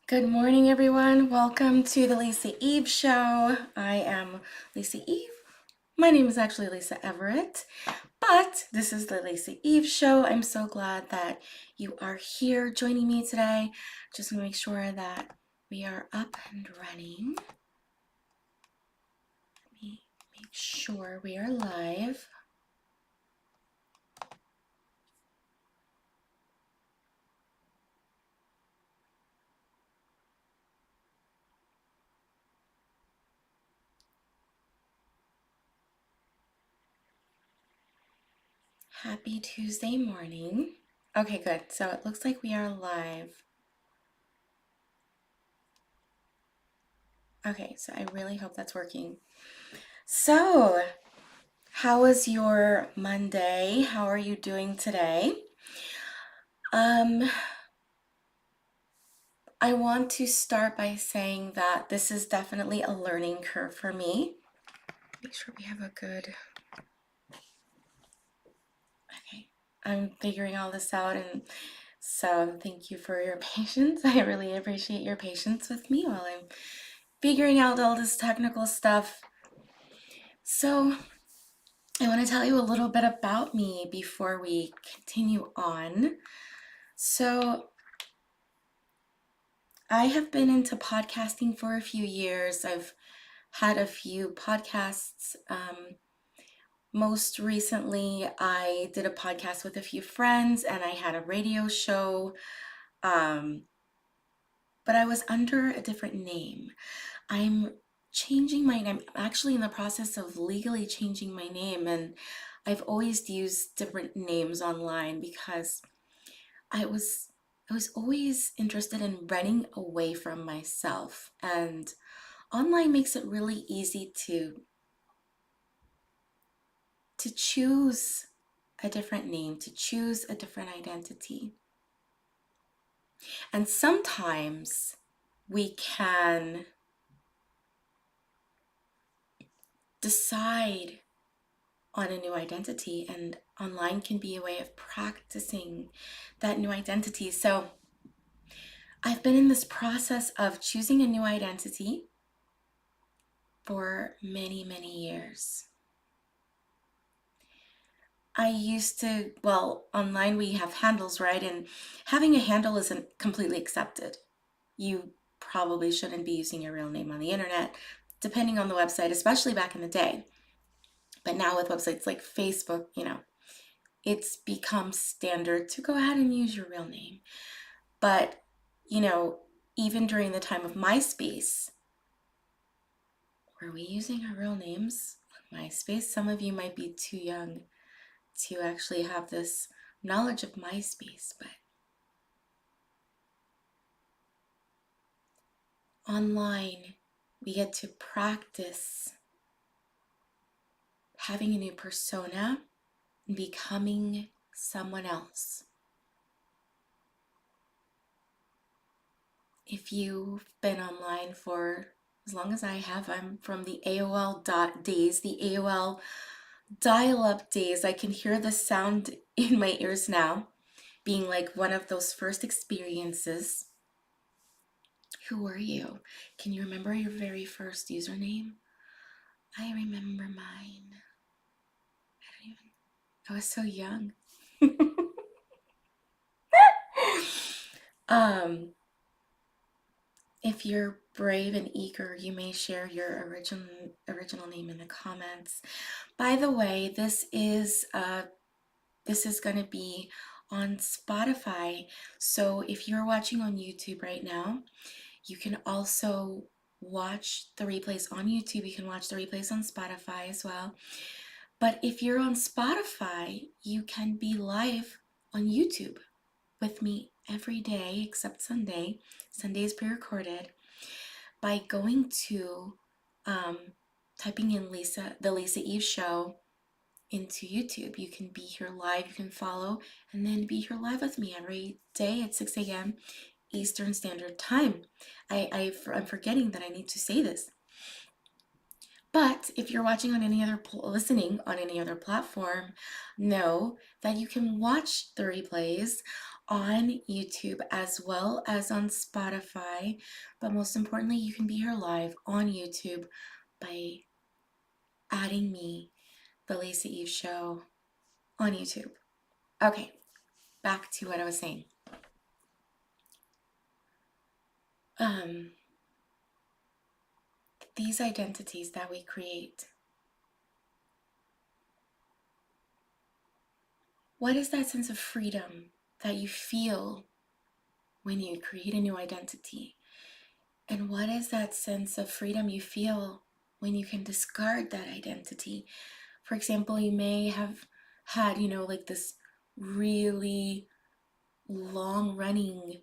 Good morning, everyone. Welcome to the Lisa Eve Show. I am Lisa Eve. My name is actually Lisa Everette, but this is the Lisa Eve Show. I'm so glad that you are here joining me today. Just want to make sure that we are up and running. Let me make sure we are live. Happy Tuesday morning. Okay, good. So it looks like we are live. Okay, so I really hope that's working. So, how was your Monday? How are you doing today? I want to start by saying that this is definitely a learning curve for me. Make sure we have a good... Okay, I'm figuring all this out, and so thank you for your patience. I really appreciate your patience with me while I'm figuring out all this technical stuff. So, I want to tell you a little bit about me before we continue on. So, I have been into podcasting for a few years. I've had a few podcasts. Most recently, I did a podcast with a few friends and I had a radio show, but I was under a different name. I'm changing my name. I'm actually in the process of legally changing my name, and I've always used different names online because I was always interested in running away from myself, and online makes it really easy to choose a different name, to choose a different identity. And sometimes we can decide on a new identity, and online can be a way of practicing that new identity. So I've been in this process of choosing a new identity for many, many years. I used to, well, online we have handles, right? And having a handle isn't completely accepted. You probably shouldn't be using your real name on the internet, depending on the website, especially back in the day. But now with websites like Facebook, it's become standard to go ahead and use your real name. But, even during the time of MySpace, were we using our real names on MySpace? Some of you might be too young to actually have this knowledge of MySpace, but online we get to practice having a new persona and becoming someone else. If you've been online for as long as I have, I'm from the AOL days, the AOL dial-up days. I can hear the sound in my ears now, being like one of those first experiences. Who were you? Can you remember your very first username? I remember mine. I was so young. If you're brave and eager, you may share your original name in the comments. By the way, this is going to be on Spotify. So if you're watching on YouTube right now, you can also watch the replays on YouTube. You can watch the replays on Spotify as well. But if you're on Spotify, you can be live on YouTube with me every day except Sunday. Sunday is pre-recorded, by going to typing in the Lisa Eve Show into YouTube. You can be here live, you can follow, and then be here live with me every day at 6 a.m. Eastern Standard Time. I'm forgetting that I need to say this. But if you're watching on listening on any other platform, know that you can watch the replays on YouTube as well as on Spotify. But most importantly, you can be here live on YouTube by adding me, the Lisa Eve Show, on YouTube. Okay, back to what I was saying. These identities that we create, what is that sense of freedom that you feel when you create a new identity? And what is that sense of freedom you feel when you can discard that identity? For example, you may have had, like this really long running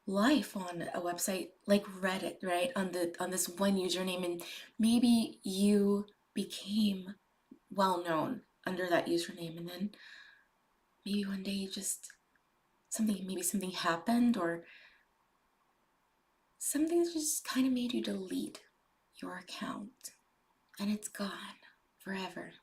life on a website like Reddit, right? On this one username, and maybe you became well known under that username, and then maybe one day you just something happened, or something just kind of made you delete your account, and it's gone forever.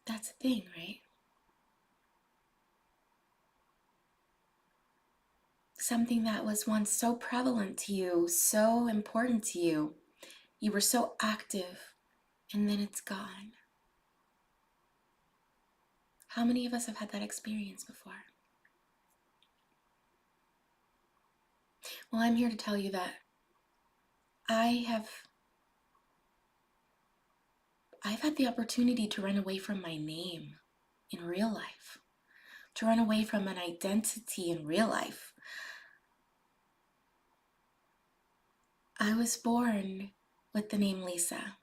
That's the thing, right? Something that was once so prevalent to you, so important to you, you were so active, and then it's gone. How many of us have had that experience before? Well, I'm here to tell you that I've had the opportunity to run away from my name in real life, to run away from an identity in real life. I was born with the name Lisa.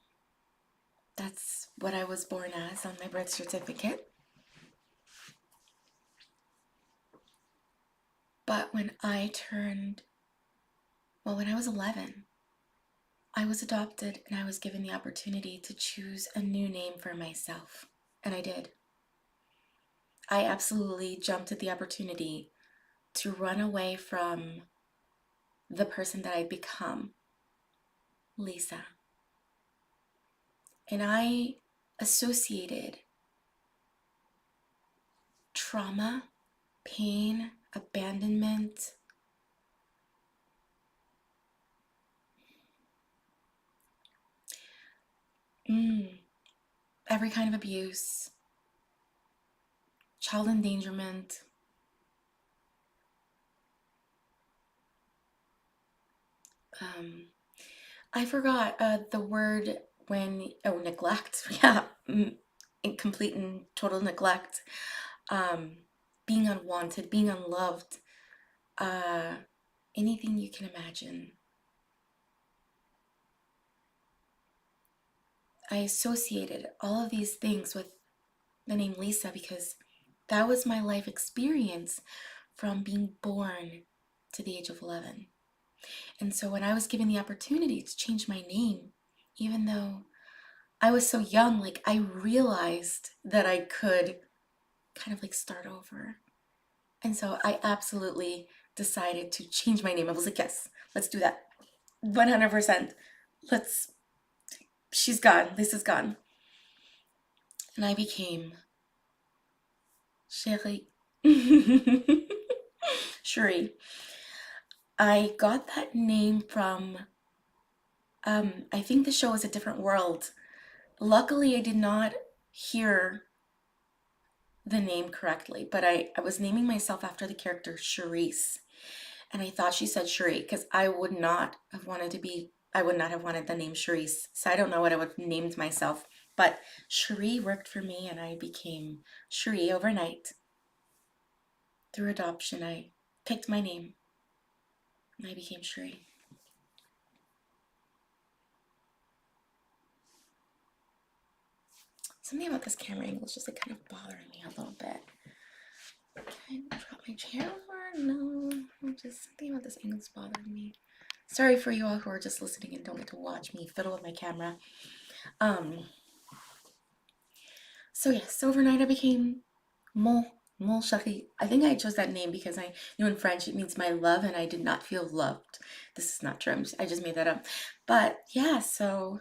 That's what I was born as on my birth certificate. But when I was 11, I was adopted and I was given the opportunity to choose a new name for myself. And I did. I absolutely jumped at the opportunity to run away from the person that I'd become, Lisa. And I associated trauma, pain, abandonment, every kind of abuse, child endangerment, I forgot the word neglect. Yeah, incomplete and total neglect, being unwanted, being unloved, anything you can imagine. I associated all of these things with the name Lisa because that was my life experience from being born to the age of 11. And so when I was given the opportunity to change my name, even though I was so young, like I realized that I could kind of like start over. And so I absolutely decided to change my name. I was like, yes, let's do that. 100%. She's gone. Lisa's gone. And I became Cherie. Cherie. I got that name from, I think the show was A Different World. Luckily, I did not hear the name correctly, but I was naming myself after the character Charisse. And I thought she said Cherie because I would not have wanted the name Charisse. So I don't know what I would have named myself. But Cherie worked for me and I became Cherie overnight. Through adoption, I picked my name and I became Cherie. Something about this camera angle is just like kind of bothering me a little bit. Can I drop my chair over? No, just something about this angle is bothering me. Sorry for you all who are just listening and don't get to watch me fiddle with my camera. So yes, overnight I became Mon Well, Shaki, I think I chose that name because I knew in French it means my love, and I did not feel loved. This is not true. I just made that up. But yeah, so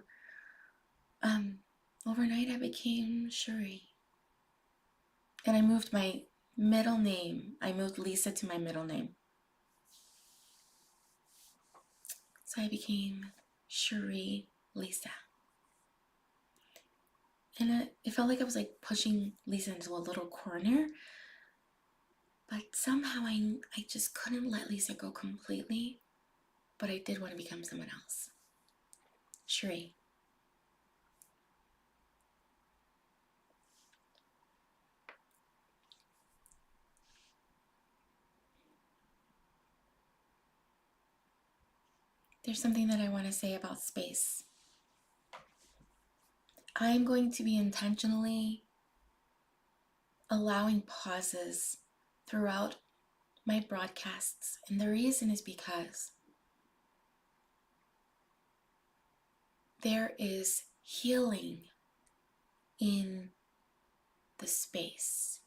um, overnight I became Cherie, and I moved my middle name. I moved Lisa to my middle name, so I became Cherie Lisa. And it felt like I was like pushing Lisa into a little corner, but somehow I just couldn't let Lisa go completely. But I did want to become someone else. Cherie. There's something that I want to say about space. I'm going to be intentionally allowing pauses throughout my broadcasts, and the reason is because there is healing in the space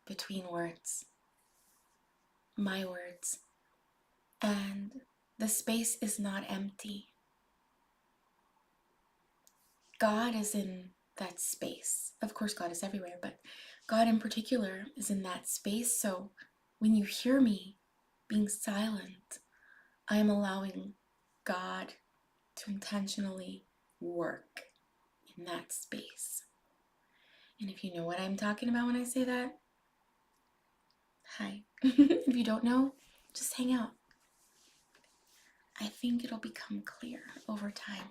between words, my words, and the space is not empty. God is in that space. Of course, God is everywhere, but God in particular is in that space. So when you hear me being silent, I am allowing God to intentionally work in that space. And if you know what I'm talking about when I say that, hi. If you don't know, just hang out. I think it'll become clear over time.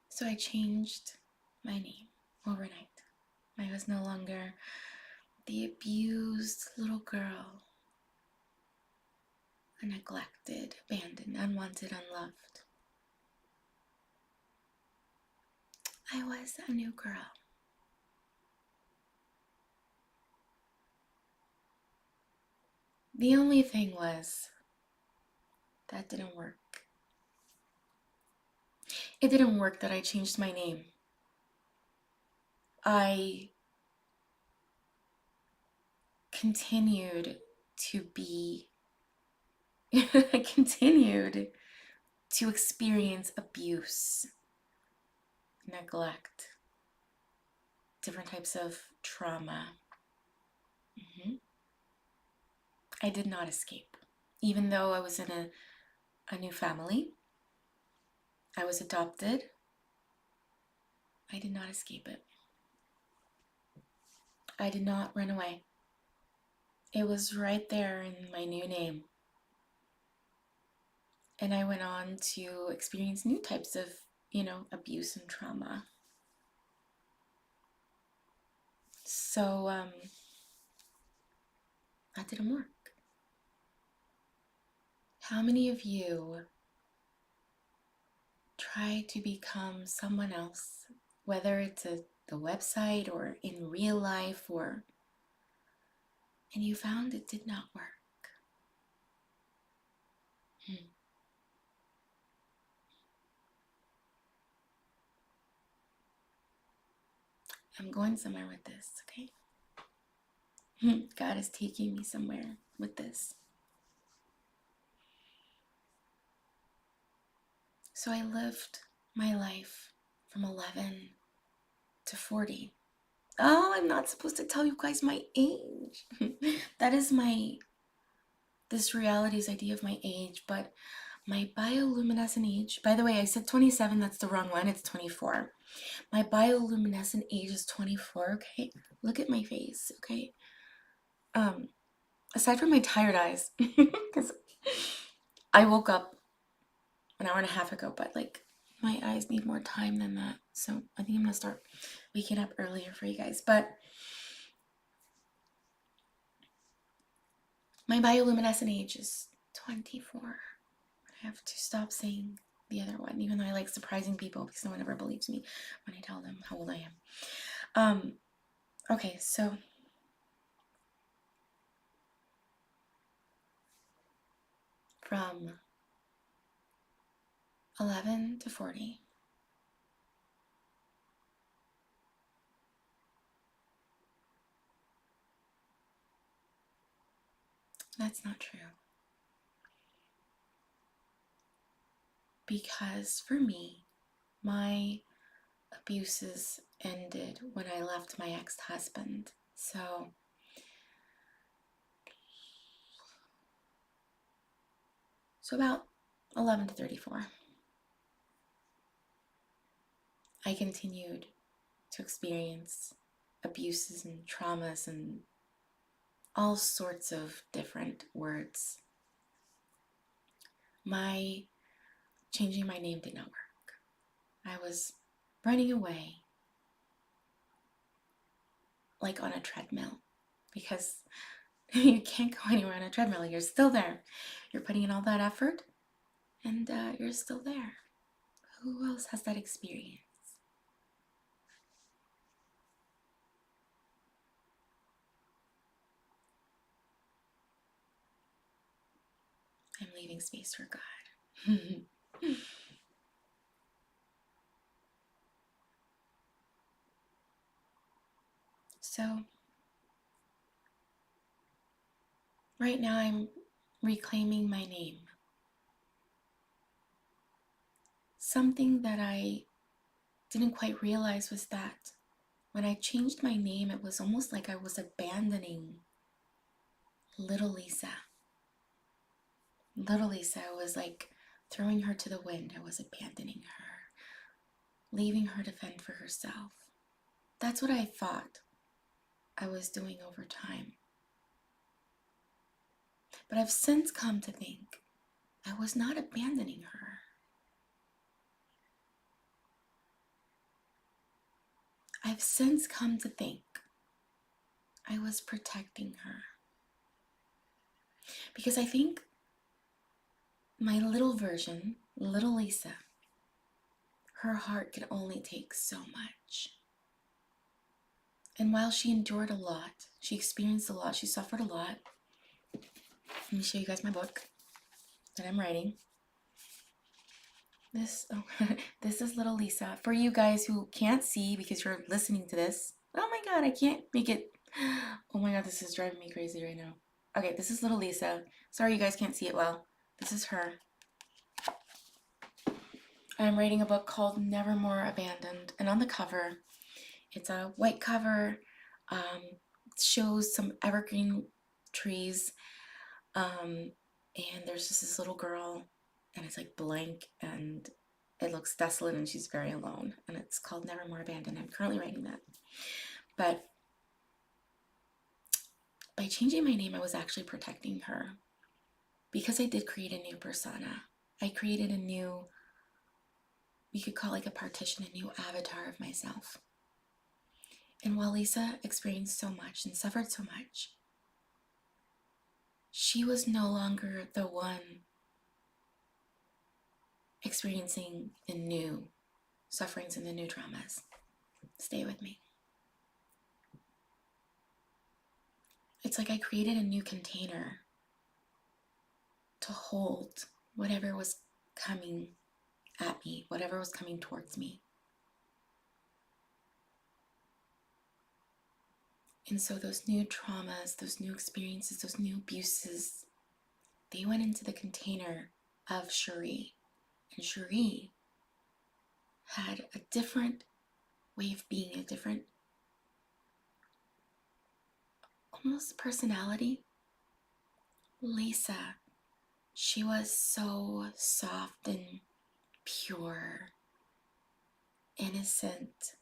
So I changed my name overnight. I was no longer the abused little girl, neglected, abandoned, unwanted, unloved. I was a new girl. The only thing was that didn't work. It didn't work that I changed my name. I continued to be, I continued to experience abuse, neglect, different types of trauma. I did not escape. Even though I was in a new family, I was adopted, I did not escape it. I did not run away. It was right there in my new name. And I went on to experience new types of, abuse and trauma. So, that didn't work. How many of you try to become someone else, whether it's the website or in real life, and you found it did not work? I'm going somewhere with this, okay? God is taking me somewhere with this. So I lived my life from 11 to 40. Oh, I'm not supposed to tell you guys my age. That is this reality's idea of my age, but my bioluminescent age, by the way, I said 27, that's the wrong one, it's 24. My bioluminescent age is 24, okay? Look at my face, okay? Aside from my tired eyes, because I woke up an hour and a half ago, but like my eyes need more time than that. So I think I'm gonna start waking up earlier for you guys. But my bioluminescent age is 24. I have to stop saying the other one, even though I like surprising people because no one ever believes me when I tell them how old I am. Okay, so from 11 to 40. That's not true. Because for me, my abuses ended when I left my ex-husband. So about 11 to 34. I continued to experience abuses and traumas and all sorts of different words. My changing my name did not work. I was running away like on a treadmill, because you can't go anywhere on a treadmill. You're still there. You're putting in all that effort and you're still there. Who else has that experience? I'm leaving space for God. So right now I'm reclaiming my name. Something that I didn't quite realize was that when I changed my name, it was almost like I was abandoning little Lisa. Little Lisa, I was like throwing her to the wind. I was abandoning her, leaving her to fend for herself. That's what I thought I was doing over time. But I've since come to think I was not abandoning her. I've since come to think I was protecting her. Because I think my little version, little Lisa, her heart could only take so much. And while she endured a lot, she experienced a lot, she suffered a lot. Let me show you guys my book that I'm writing. This is little Lisa. For you guys who can't see because you're listening to this, oh my god, I can't make it. Oh my god, this is driving me crazy right now. Okay, this is little Lisa. Sorry you guys can't see it well. This is her. I'm writing a book called Nevermore Abandoned, and on the cover, it's a white cover. It shows some evergreen trees, and there's just this little girl, and it's like blank, and it looks desolate, and she's very alone, and it's called Nevermore Abandoned. I'm currently writing that. But by changing my name, I was actually protecting her, because I did create a new persona. I created a new, we could call like a partition, a new avatar of myself. And while Lisa experienced so much and suffered so much, she was no longer the one experiencing the new sufferings and the new traumas. Stay with me. It's like I created a new container to hold whatever was coming at me, whatever was coming towards me. And so those new traumas, those new experiences, those new abuses, they went into the container of Cherie. And Cherie had a different way of being, a different almost personality. Lisa, she was so soft and pure, innocent.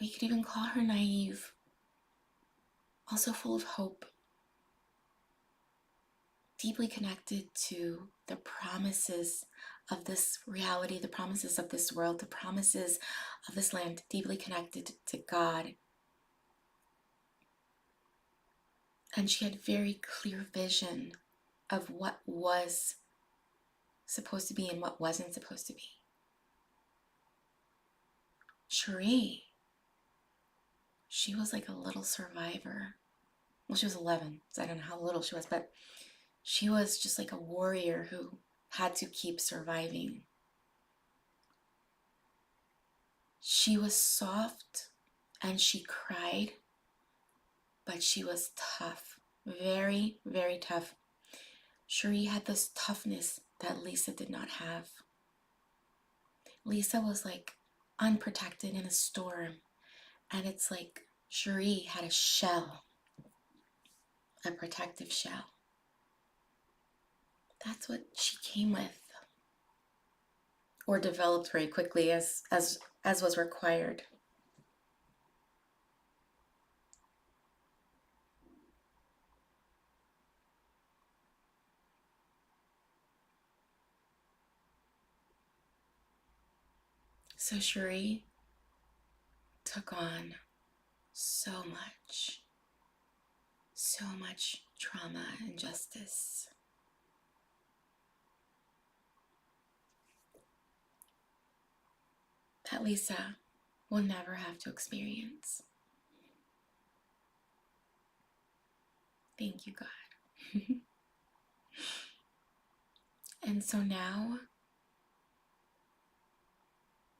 We could even call her naive, also full of hope, deeply connected to the promises of this reality, the promises of this world, the promises of this land, deeply connected to God. And she had very clear vision of what was supposed to be and what wasn't supposed to be. Cherie, she was like a little survivor. Well, she was 11, so I don't know how little she was, but she was just like a warrior who had to keep surviving. She was soft and she cried, but she was tough. Very, very tough. Cherie had this toughness that Lisa did not have. Lisa was like unprotected in a storm, and it's like Cherie had a shell, a protective shell. That's what she came with, or developed very quickly as was required. So Cherie took on so much trauma and injustice. That Lisa will never have to experience. Thank you, God. And so now,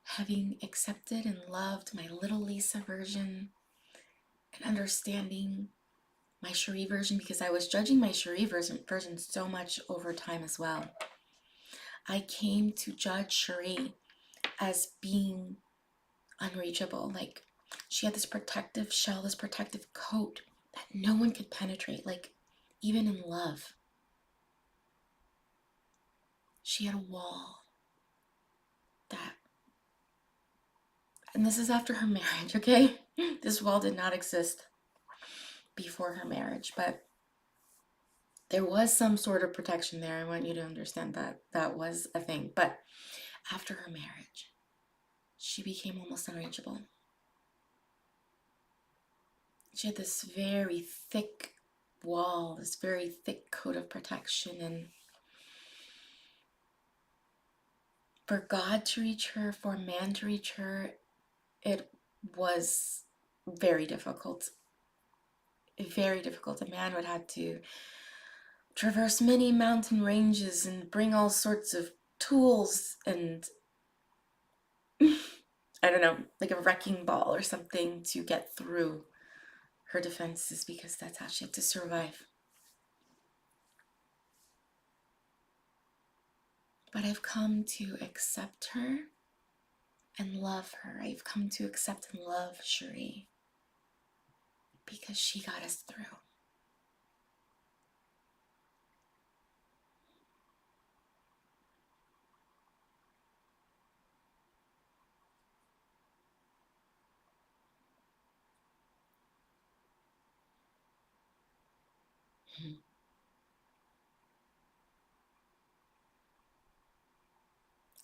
having accepted and loved my little Lisa version and understanding my Cherie version, because I was judging my Cherie version so much over time as well, I came to judge Cherie as being unreachable. Like, she had this protective shell, this protective coat that no one could penetrate, like even in love. She had a wall that, and this is after her marriage, okay? This wall did not exist before her marriage, but there was some sort of protection there. I want you to understand that that was a thing. But after her marriage, she became almost unreachable. She had this very thick wall, this very thick coat of protection, and for God to reach her, for man to reach her, it was very difficult. Very difficult. A man would have to traverse many mountain ranges and bring all sorts of tools and I don't know, like a wrecking ball or something to get through her defenses, because that's how she had to survive. But I've come to accept her and love her. I've come to accept and love Cherie because she got us through.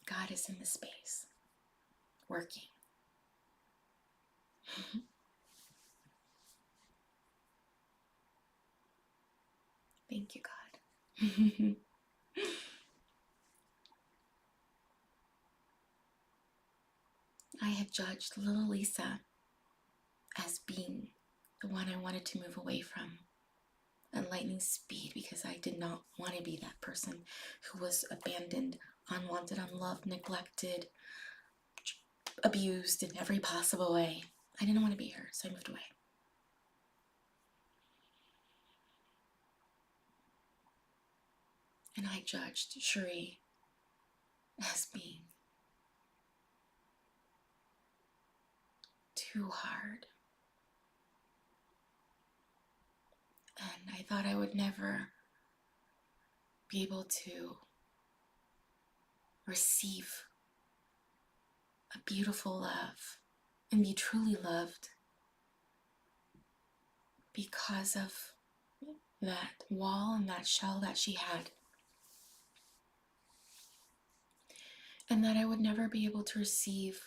God is in the space, working. Thank you, God. I had judged little Lisa as being the one I wanted to move away from at lightning speed, because I did not want to be that person who was abandoned, unwanted, unloved, neglected, abused in every possible way. I didn't want to be her, so I moved away. And I judged Cherie as being too hard. And I thought I would never be able to receive a beautiful love and be truly loved because of that wall and that shell that she had. And that I would never be able to receive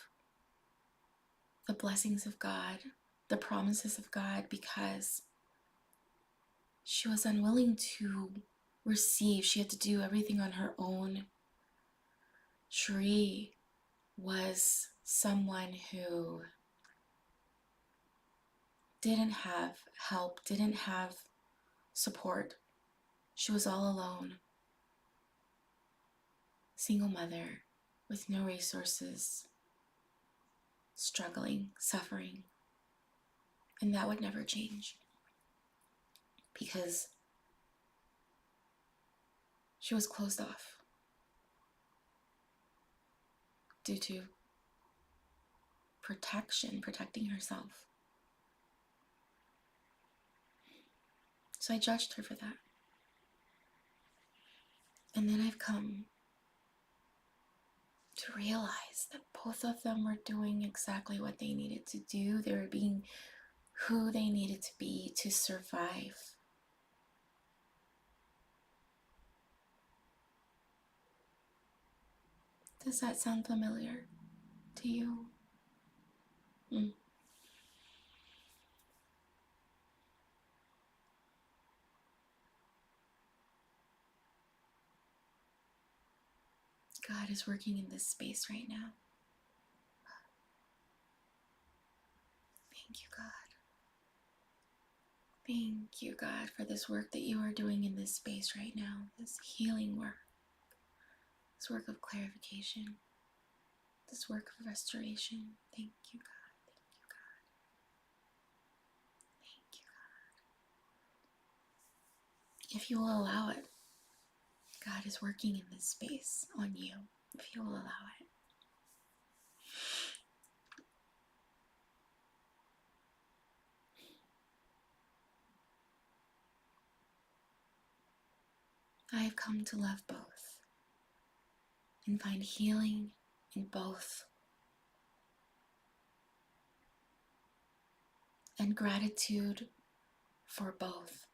the blessings of God, the promises of God, because she was unwilling to receive. She had to do everything on her own. Cherie was someone who didn't have help, didn't have support. She was all alone. single mother with no resources, struggling, suffering. And that would never change because she was closed off due to protecting herself. So I judged her for that. And then I've come to realize that both of them were doing exactly what they needed to do. They were being who they needed to be to survive. Does that sound familiar to you? God is working in this space right now. Thank you, God. Thank you, God, for this work that you are doing in this space right now, this healing work, this work of clarification, this work of restoration. Thank you, God. Thank you, God. Thank you, God. If you will allow it, God is working in this space on you, if you will allow it. I have come to love both and find healing in both and gratitude for both.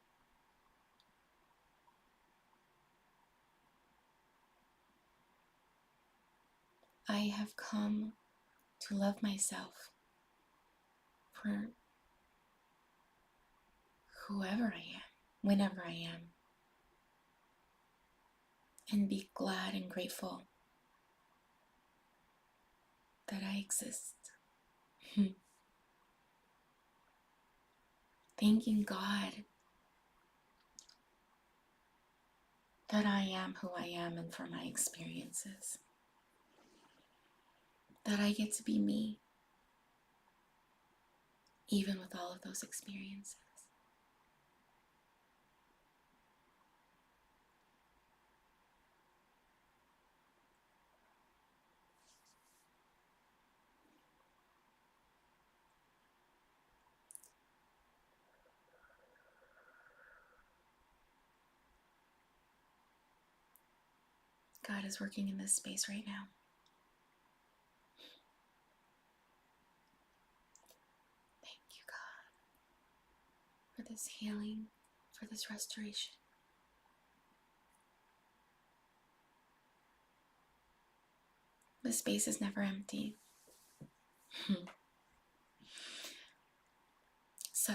I have come to love myself for whoever I am, whenever I am, and be glad and grateful that I exist. Thanking God that I am who I am and for my experiences. That I get to be me, even with all of those experiences. God is working in this space right now. Thank you, God, for this healing, for this restoration. The space is never empty. So,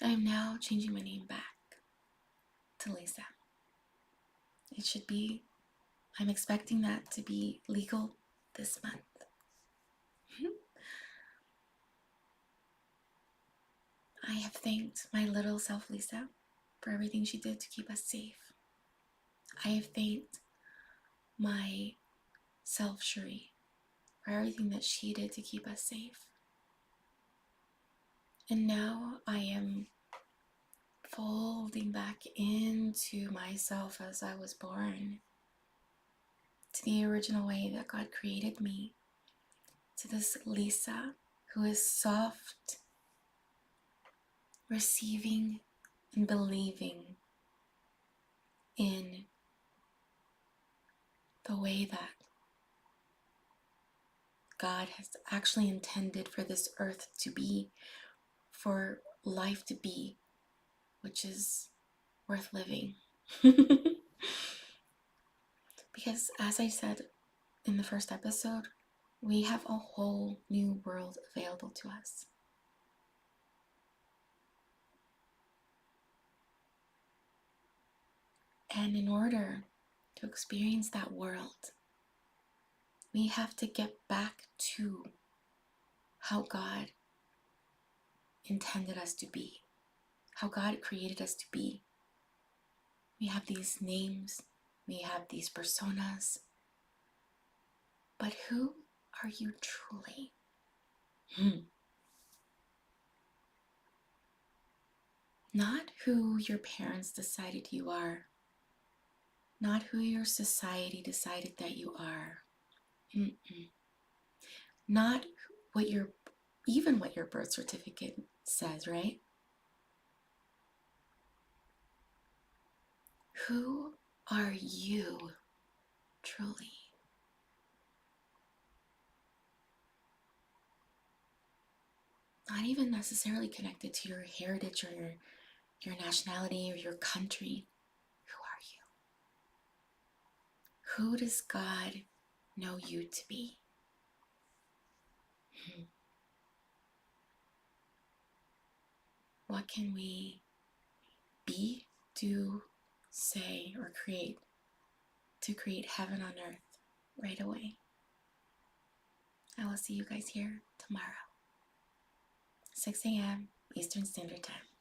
I am now changing my name back to Lisa. It should be, I'm expecting that to be legal this month. I have thanked my little self, Lisa, for everything she did to keep us safe. I have thanked my self, Cherie, for everything that she did to keep us safe. And now I am folding back into myself as I was born, to the original way that God created me, to this Lisa who is soft, receiving and believing in the way that God has actually intended for this earth to be, for life to be, which is worth living. Because as I said in the first episode, we have a whole new world available to us. And in order to experience that world, we have to get back to how God intended us to be, how God created us to be. We have these names, we have these personas, but who are you truly? Not who your parents decided you are, not who your society decided that you are. Mm-mm. Not what your, even what your birth certificate says, right? Who are you truly? Not even necessarily connected to your heritage or your nationality or your country. Who are you? Who does God know you to be? What can we be, do, say, or create to create heaven on earth right away? I will see you guys here tomorrow, 6 a.m. Eastern Standard Time.